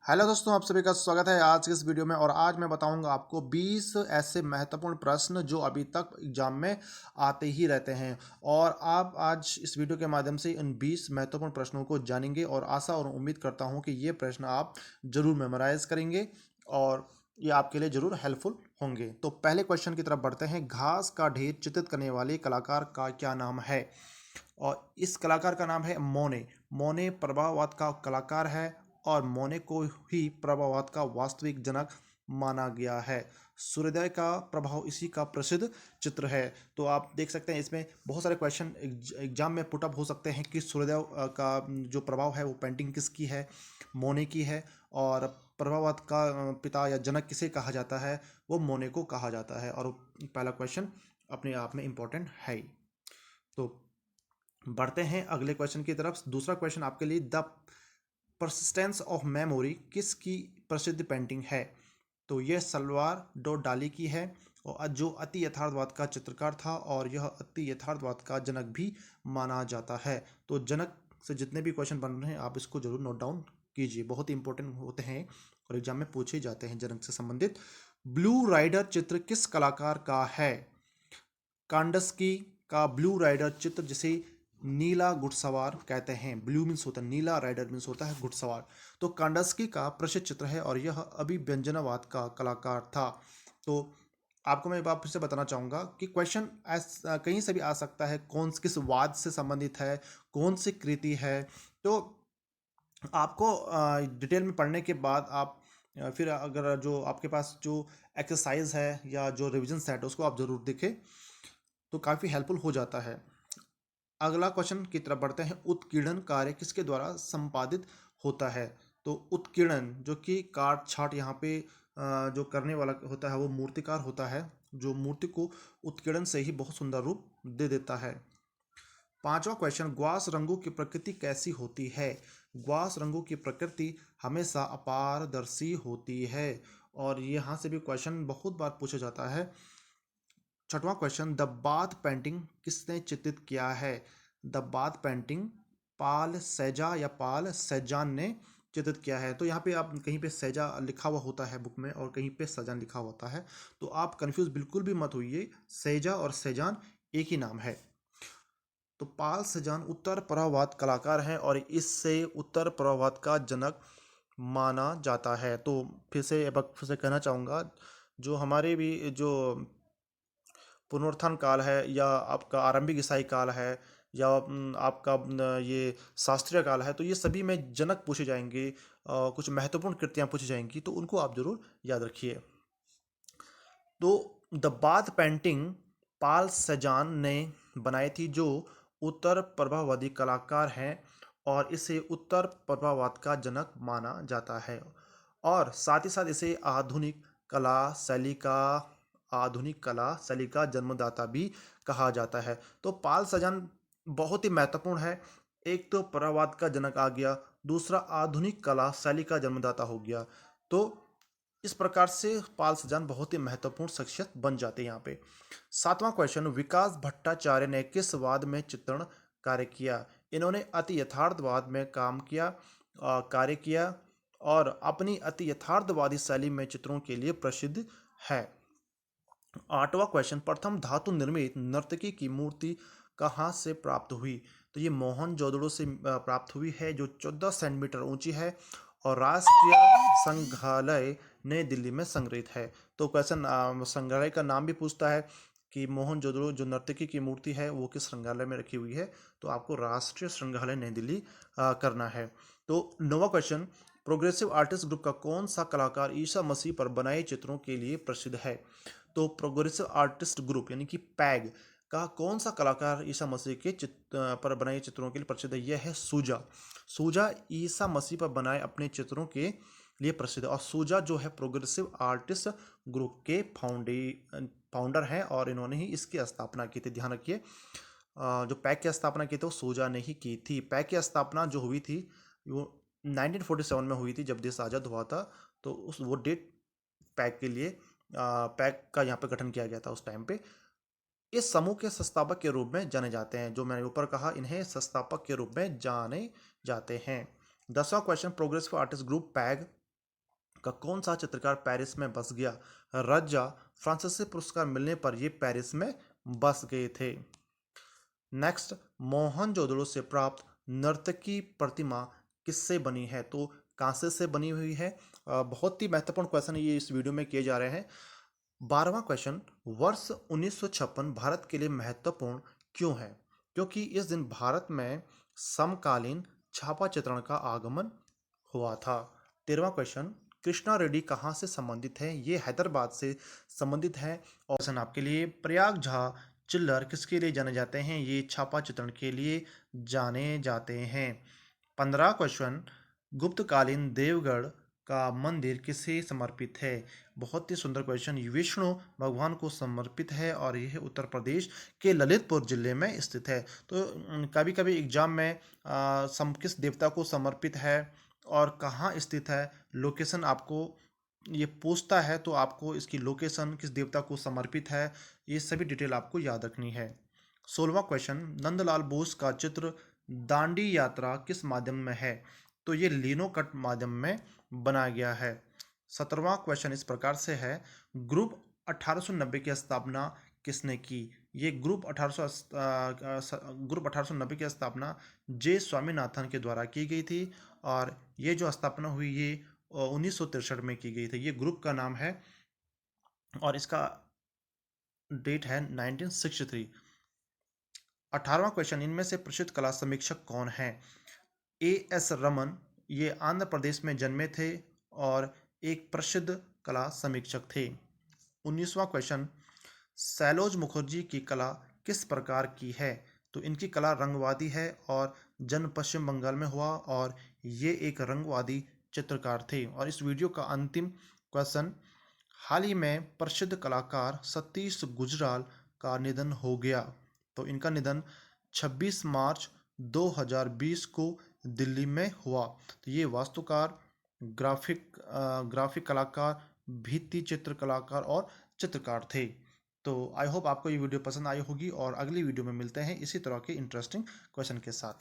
Hello दोस्तों, आप सभी का स्वागत है आज के इस वीडियो में। और आज मैं बताऊंगा आपको 20 ऐसे महत्वपूर्ण प्रश्न जो अभी तक एग्जाम में आते ही रहते हैं। और आप आज इस वीडियो के माध्यम से इन 20 महत्वपूर्ण प्रश्नों को जानेंगे और आशा और उम्मीद करता हूं कि ये प्रश्न आप जरूर मेमोराइज करेंगे और ये आपके लिए जरूर हेल्पफुल होंगे। तो पहले क्वेश्चन की तरफ बढ़ते हैं। घास का ढेर चित्रित करने वाले कलाकार का क्या नाम है? और इस कलाकार का नाम है मोने। मोने प्रभाववाद का कलाकार है और मोने को ही प्रभाववाद का वास्तविक जनक माना गया है। सूर्योदय का प्रभाव इसी का प्रसिद्ध चित्र है। तो आप देख सकते हैं इसमें बहुत सारे क्वेश्चन एग्जाम में पुटअप हो सकते हैं कि सूर्योदय का जो प्रभाव है वो पेंटिंग किसकी है? मोने की है। और प्रभाववाद का पिता या जनक किसे कहा जाता है? वो मोने को कहा जाता है। और पहला क्वेश्चन अपने आप में इम्पोर्टेंट है ही। तो बढ़ते हैं अगले क्वेश्चन की तरफ। दूसरा क्वेश्चन आपके लिए, द परसिस्टेंस ऑफ मेमोरी किसकी प्रसिद्ध पेंटिंग है? तो यह सल्वार डो डाली की है और जो अति यथार्थवाद का चित्रकार था और यह अति यथार्थवाद का जनक भी माना जाता है। तो जनक से जितने भी क्वेश्चन बन रहे हैं आप इसको जरूर नोट डाउन कीजिए, बहुत ही इंपॉर्टेंट होते हैं और एग्जाम में पूछे जाते हैं जनक से संबंधित। ब्लू राइडर चित्र किस कलाकार का है? कांडस्की का ब्लू राइडर चित्र, जिसे नीला घुड़सवार कहते हैं। ब्लू मीन्स होता है नीला, राइडर मीन्स होता है घुड़सवार। तो कांडस्की का प्रसिद्ध चित्र है और यह अभिव्यंजनावाद का कलाकार था। तो आपको मैं एक बार फिर से बताना चाहूँगा कि क्वेश्चन कहीं से भी आ सकता है, कौन किस वाद से संबंधित है, कौन सी कृति है। तो आपको डिटेल में पढ़ने के बाद आप फिर अगर जो आपके पास जो एक्सरसाइज है या जो रिविजन सेट है उसको आप ज़रूर देखें तो काफ़ी हेल्पफुल हो जाता है। अगला क्वेश्चन की तरफ बढ़ते हैं। उत्कीर्णन कार्य किसके द्वारा संपादित होता है? तो उत्कीर्णन जो कि काट छाट यहाँ पे जो करने वाला होता है वो मूर्तिकार होता है, जो मूर्ति को उत्कीर्णन से ही बहुत सुंदर रूप दे देता है। पांचवा क्वेश्चन, ग्वास रंगों की प्रकृति कैसी होती है? ग्वास रंगों की प्रकृति हमेशा अपारदर्शी होती है और यहाँ से भी क्वेश्चन बहुत बार पूछा जाता है। छठवां क्वेश्चन, द बाथ पेंटिंग किसने चित्रित किया है? द बाथ पेंटिंग पाल सैजा या पाल सैजान ने चित्रित किया है। तो यहाँ पे आप कहीं पे सैजा लिखा हुआ होता है बुक में और कहीं पे सैजान लिखा होता है, तो आप कंफ्यूज बिल्कुल भी मत होइए। सैजा और सैजान एक ही नाम है। तो पाल सैजान उत्तर प्रभाववाद कलाकार हैं और इससे उत्तर प्रभाववाद का जनक माना जाता है। तो फिर से कहना चाहूँगा, जो हमारे भी जो पुनरुत्थान काल है या आपका आरंभिक ईसाई काल है या आपका ये शास्त्रीय काल है, तो ये सभी में जनक पूछे जाएंगे। कुछ महत्वपूर्ण कृतियां पूछी जाएंगी तो उनको आप जरूर याद रखिए। तो द बाथ पेंटिंग पाल सजान ने बनाई थी, जो उत्तर प्रभाववादी कलाकार हैं और इसे उत्तर प्रभाववाद का जनक माना जाता है। और साथ ही साथ इसे आधुनिक कला शैली का जन्मदाता भी कहा जाता है। तो पाल सजान बहुत ही महत्वपूर्ण है। एक तो प्रभाववाद का जनक आ गया, दूसरा आधुनिक कला शैली का जन्मदाता हो गया। तो इस प्रकार से पाल सजान बहुत ही महत्वपूर्ण शख्सियत बन जाते हैं यहाँ पे। सातवां क्वेश्चन, विकास भट्टाचार्य ने किस वाद में चित्रण कार्य किया? इन्होंने अति यथार्थवाद में कार्य किया और अपनी अति यथार्थवादी शैली में चित्रों के लिए प्रसिद्ध है। आठवां क्वेश्चन, प्रथम धातु निर्मित नर्तकी की मूर्ति कहाँ से प्राप्त हुई? तो ये मोहनजोदड़ो से प्राप्त हुई है, जो 14 सेंटीमीटर ऊंची है और राष्ट्रीय संग्रहालय नई दिल्ली में संग्रहित है। तो क्वेश्चन संग्रहालय का नाम भी पूछता है कि मोहनजोदड़ो जो नर्तकी की मूर्ति है वो किस संग्रहालय में रखी हुई है, तो आपको राष्ट्रीय संग्रहालय नई दिल्ली करना है। तो नौवां क्वेश्चन, प्रोग्रेसिव आर्टिस्ट ग्रुप का कौन सा कलाकार ईसा मसीह पर बनाए चित्रों के लिए प्रसिद्ध है? तो प्रोग्रेसिव आर्टिस्ट ग्रुप यानी कि पैग का कौन सा कलाकार ईसा मसीह के पर बनाए चित्रों के लिए प्रसिद्ध है? यह है सूजा। सूजा ईसा मसीह पर बनाए अपने चित्रों के लिए प्रसिद्ध है और सूजा जो है प्रोग्रेसिव आर्टिस्ट ग्रुप के फाउंडर हैं और इन्होंने ही इसकी स्थापना की थी। ध्यान रखिए, जो पैक की स्थापना की थी वो सूजा ने ही की थी। पैक की स्थापना जो हुई थी वो 1947 में हुई थी, जब देश आज़ाद हुआ था। तो वो डेट पैक के लिए पैक का यहाँ पे गठन किया गया था उस टाइम पे। इस समूह के संस्थापक के रूप में जाने जाते हैं, जो मैंने ऊपर कहा, इन्हें संस्थापक के रूप में जाने जाते हैं। 10वां question, progressive artist group PAG का कौन सा चित्रकार पेरिस में बस गया? रज्जा फ्रांसीसी पुरस्कार मिलने पर ये पेरिस में बस गए थे। नेक्स्ट, मोहनजोदड़ो से प्राप्त नर्तकी प्रतिमा किससे बनी है? तो कांसे से बनी हुई है। बहुत ही महत्वपूर्ण क्वेश्चन ये इस वीडियो में किए जा रहे हैं। 12वां क्वेश्चन, वर्ष 1956 भारत के लिए महत्वपूर्ण क्यों है? क्योंकि इस दिन भारत में समकालीन छापा चित्रण का आगमन हुआ था। 13वां क्वेश्चन, कृष्णा रेड्डी कहाँ से संबंधित है? ये हैदराबाद से संबंधित है। और क्वेश्चन आपके लिए, प्रयाग झा चिल्लर किसके लिए जाने जाते हैं? ये छापा चित्रण के लिए जाने जाते हैं। 15 क्वेश्चन, गुप्तकालीन देवगढ़ का मंदिर किसे समर्पित है? बहुत ही सुंदर क्वेश्चन, विष्णु भगवान को समर्पित है और यह उत्तर प्रदेश के ललितपुर जिले में स्थित है। तो कभी कभी एग्जाम में किस देवता को समर्पित है और कहाँ स्थित है, लोकेशन आपको ये पूछता है, तो आपको इसकी लोकेशन किस देवता को समर्पित है ये सभी डिटेल आपको याद रखनी है। 16वां क्वेश्चन, नंदलाल बोस का चित्र दांडी यात्रा किस माध्यम में है? तो ये लिनोकट माध्यम में बनाया गया है। 17वां क्वेश्चन इस प्रकार से है, ग्रुप 1890 की स्थापना किसने की? ये ग्रुप 1890 की स्थापना जे स्वामीनाथन के द्वारा की गई थी और ये जो स्थापना हुई ये 1963 में की गई थी। ये ग्रुप का नाम है और इसका डेट है 1963। 18वां क्वेश्चन, इनमें से प्रसिद्ध कला समीक्षक कौन है? एएस रमन, ये आंध्र प्रदेश में जन्मे थे और एक प्रसिद्ध कला समीक्षक थे। 19वां क्वेश्चन, सैलोज मुखर्जी की कला किस प्रकार की है? तो इनकी कला रंगवादी है और जन्म पश्चिम बंगाल में हुआ और ये एक रंगवादी चित्रकार थे। और इस वीडियो का अंतिम क्वेश्चन, हाल ही में प्रसिद्ध कलाकार सतीश गुजराल का निधन हो गया। तो इनका निधन 26 मार्च 2020 को दिल्ली में हुआ। तो ये वास्तुकार, ग्राफिक कलाकार, भित्ति चित्र कलाकार और चित्रकार थे। तो आई होप आपको ये वीडियो पसंद आई होगी और अगली वीडियो में मिलते हैं इसी तरह के इंटरेस्टिंग क्वेश्चन के साथ।